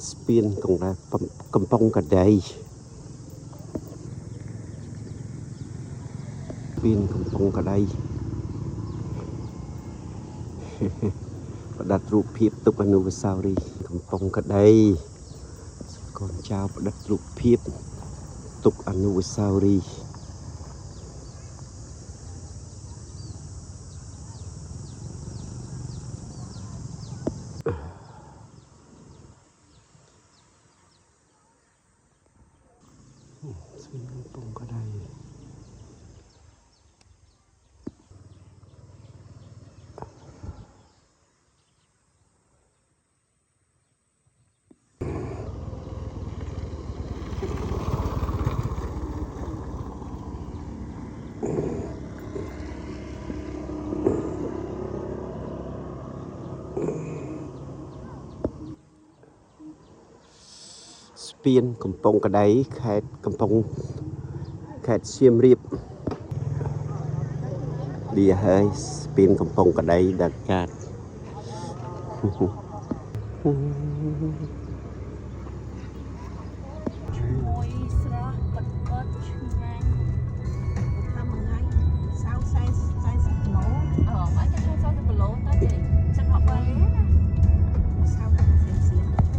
ស្ពានកំពង់កដីស្ពានកំពង់កដីផ្ដិតរូបភាពទុកអនុស្សាវរីយ៍កំពង់កដីកូនចៅផ្ដិតរូបភាពទុកអនុស្សាវរីយ៍ស្ពានកំពង់កដីស្ពានកំពង់កដីខេត្តកំពង់ខេត្តសៀមរាបឌីហើយស្ពានកំពង់កដីដាច់កាត់មួយស្រស់បិទបិទឆ្ងាញ់ថាមួយថ្ងៃ40 គីឡូអឺមិនគេថា40គីឡូទៅទេចឹងអត់បែរណា